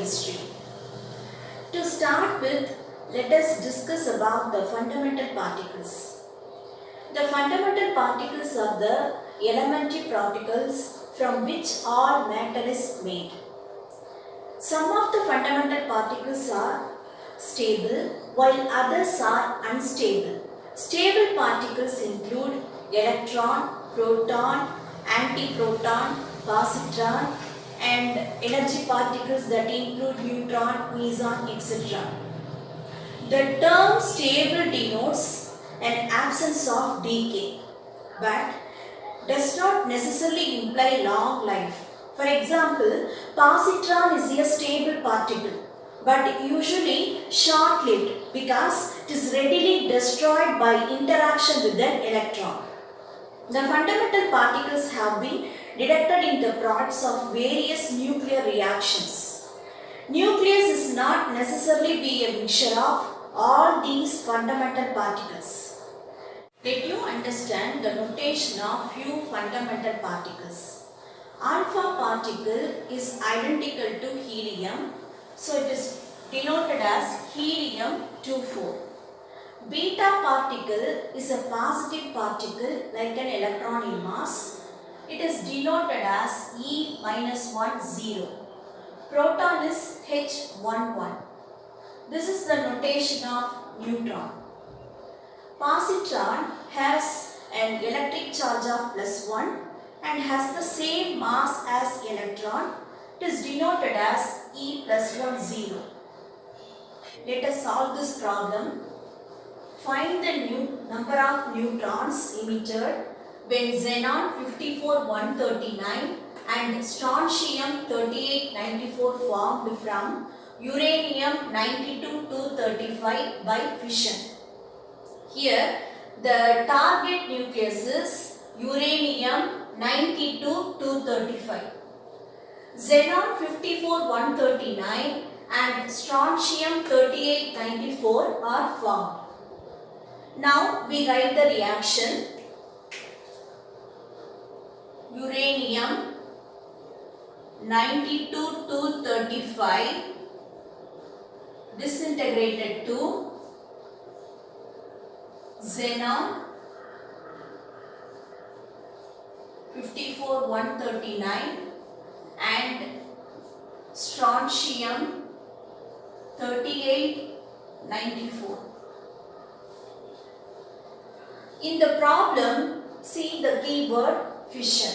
chemistry. To start with, let us discuss about the fundamental particles. The fundamental particles are the elementary particles from which all matter is made. Some of the fundamental particles are stable while others are unstable. Stable particles include electron, proton, antiproton, positron, and energy particles that include neutron, meson, etc. The term stable denotes an absence of decay, but does not necessarily imply long life. For example, positron is a stable particle, but usually short-lived because it is readily destroyed by interaction with an electron. The fundamental particles have been detected in the products of various nuclear reactions. Nucleus is not necessarily be a mixture of all these fundamental particles. Let you understand the notation of few fundamental particles. Alpha particle is identical to helium, so it is denoted as helium-24. Beta particle is a positive particle like an electron in mass. It is denoted as E-10. Proton is H11. This is the notation of neutron. Positron has an electric charge of +1 and has the same mass as electron. It is denoted as E+10. Let us solve this problem. Find the number of neutrons emitted when xenon 54139 and strontium 3894 formed from uranium 92-235 by fission. Here the target nucleus is uranium 92-235. Xenon 54139 and strontium 3894 are formed. Now we write the reaction. Uranium 92-235 disintegrated to xenon 54139 and strontium 3894. In the problem, see the keyword fission,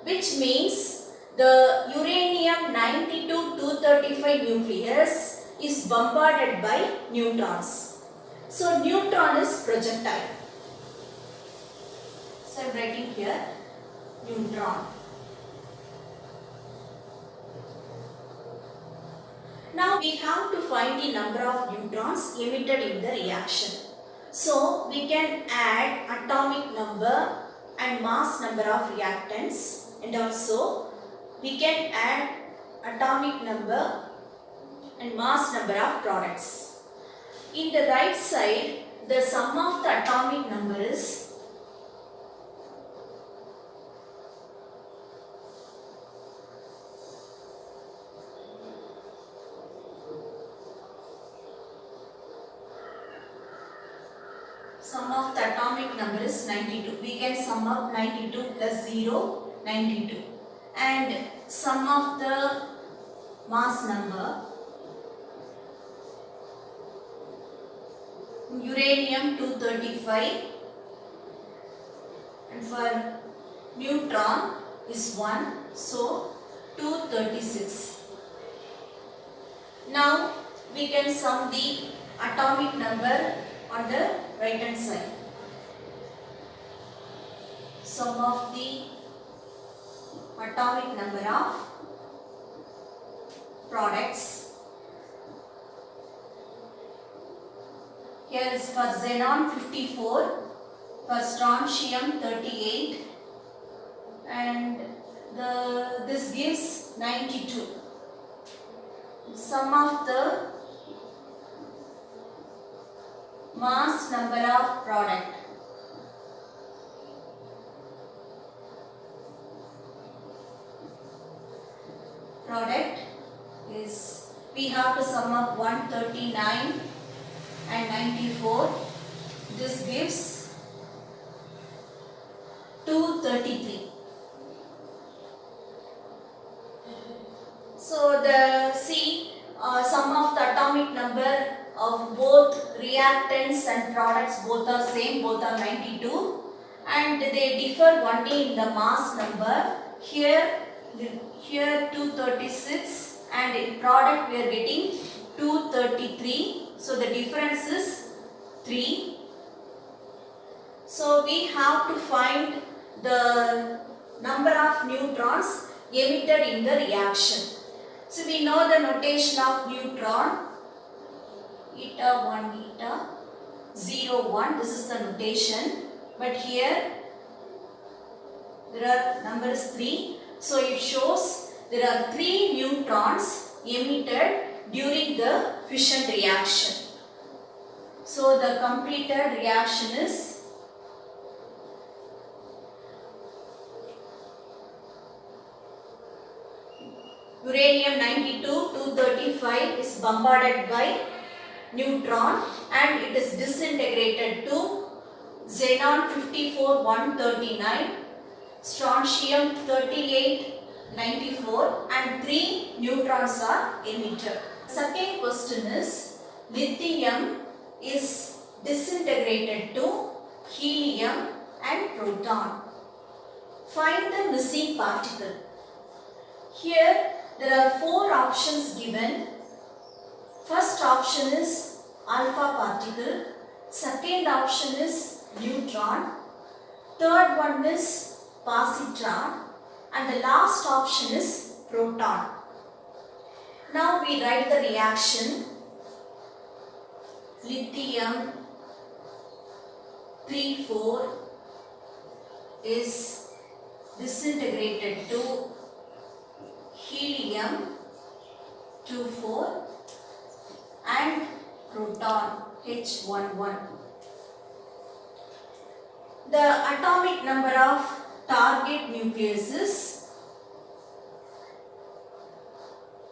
which means the uranium 92-235 nucleus is bombarded by neutrons. So neutron is projectile. So I am writing here neutron. Now we have to find the number of neutrons emitted in the reaction. So we can add atomic number and mass number of reactants, and also we can add atomic number and mass number of products. In the right side, the sum of the atomic number is sum of the atomic number is 92. We can sum up 92 plus 0, 92. And sum of the mass number, uranium 235 and for neutron is 1, so 236. Now we can sum the atomic number on the right hand side. Sum of the atomic number of products. Here is for xenon 54, for strontium 38, and this gives 92. Sum of the mass number of product. Product we have to sum up 139 and 94. This gives 233. So the sum of the atomic number of both reactants and products both are same, both are 92, and they differ only in the mass number. Here 236, and in product we are getting 233. So the difference is 3. So we have to find the number of neutrons emitted in the reaction. So we know the notation of neutron, eta 1 eta 0 1. This is the notation, but here there are number is 3. So it shows there are 3 neutrons emitted during the fission reaction. So the completed reaction is uranium-92 235 is bombarded by neutron and it is disintegrated to xenon 54 139, strontium 38 94, and 3 neutrons are emitted. Second question is, lithium is disintegrated to helium and proton. Find the missing particle. Here there are 4 options given. First option is alpha particle, second option is neutron, third one is positron, and the last option is proton. Now we write the reaction. Lithium 34 is disintegrated to helium 24 and proton H11. The atomic number of target nucleuses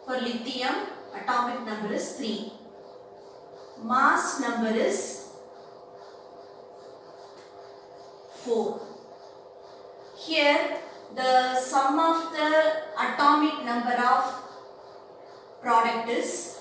for lithium, atomic number is 3. Mass number is 4. Here the sum of the atomic number of product is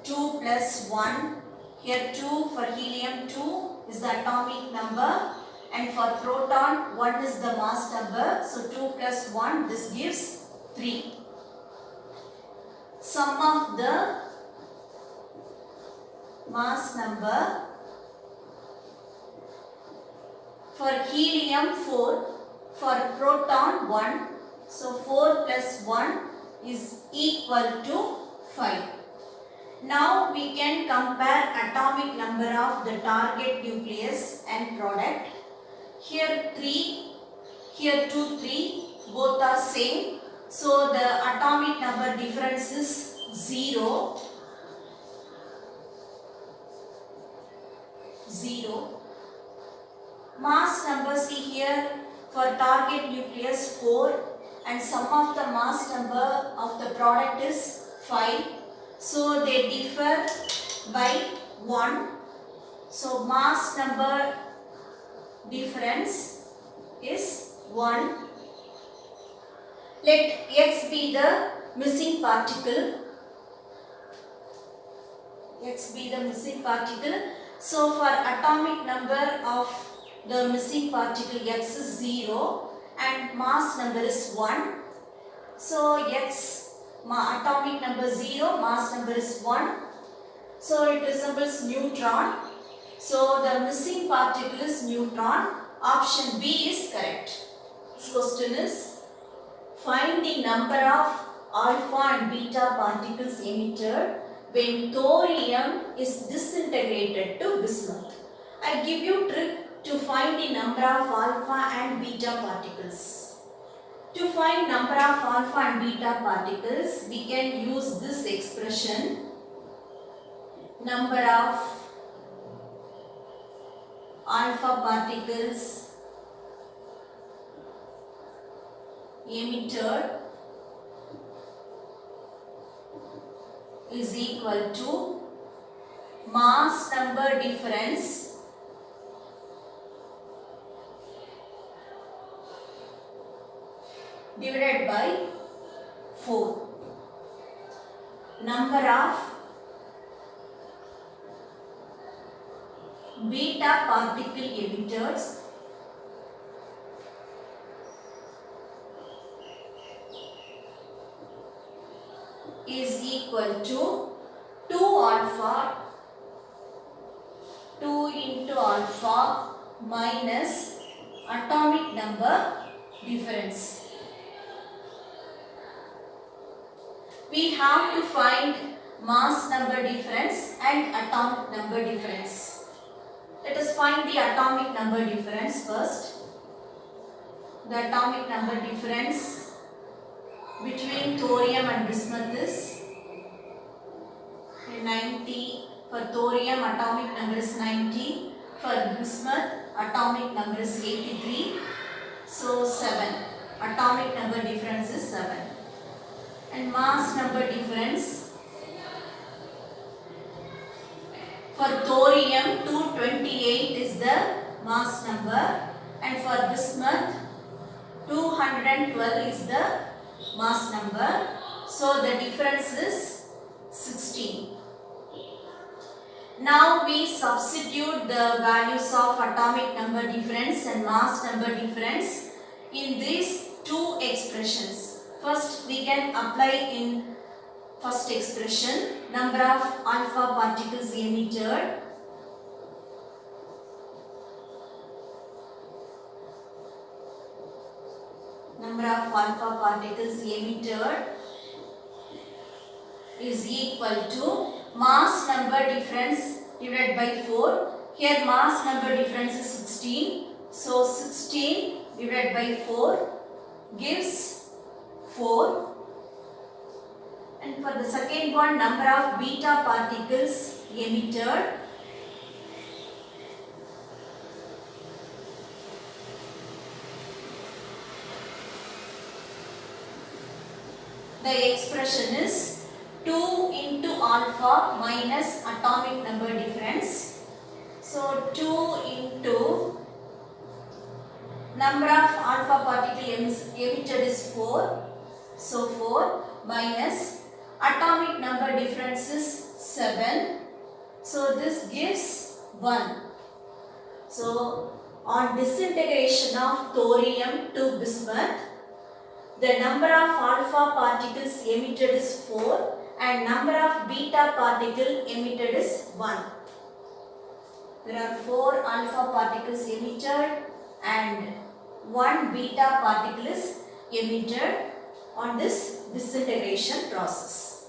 2 plus 1. Here 2 for helium, 2 is the atomic number, and for proton 1 is the mass number. So 2 plus 1, this gives 3. Sum of the mass number for helium 4, for proton 1. So 4 plus 1 is equal to 5. Now we can compare atomic number of the target nucleus and product. Here 3, here 2, 3, both are same. So the atomic number difference is 0. 0. Mass number, see here, for target nucleus 4 and sum of the mass number of the product is 5. So they differ by 1. So mass number difference is 1. Let X be the missing particle. X be the missing particle. So for atomic number of the missing particle, X is 0 and mass number is 1. So X atomic number 0, mass number is 1. So it resembles neutron. So the missing particle is neutron. Option B is correct. This question is, find the number of alpha and beta particles emitted when thorium is disintegrated to bismuth. I give you trick to find the number of alpha and beta particles. To find number of alpha and beta particles, we can use this expression. Number of alpha particles emitted is equal to mass number difference divided by 4. Number of beta particle emitters is equal to 2 alpha 2 into alpha minus atomic number difference. We have to find mass number difference and atomic number difference. Let us find the atomic number difference first. The atomic number difference between thorium and bismuth is 90. For thorium, atomic number is 90. For bismuth, atomic number is 83. So 7. Atomic number difference is 7. And mass number difference for thorium 228 is the mass number, and for bismuth 212 is the mass number. So the difference is 16. Now we substitute the values of atomic number difference and mass number difference in these two expressions. First we can apply in first expression number of alpha particles emitted is equal to mass number difference divided by 4. Here mass number difference is 16. So 16 divided by 4 gives 4. And for the second one, number of beta particles emitted the expression is 2 into alpha minus atomic number difference. So 2 into number of alpha particle emitted is 4. So 4 minus atomic number difference is 7. So this gives 1. So on disintegration of thorium to bismuth, the number of alpha particles emitted is 4 and number of beta particle emitted is 1. There are 4 alpha particles emitted and 1 beta particle is emitted on this disintegration process.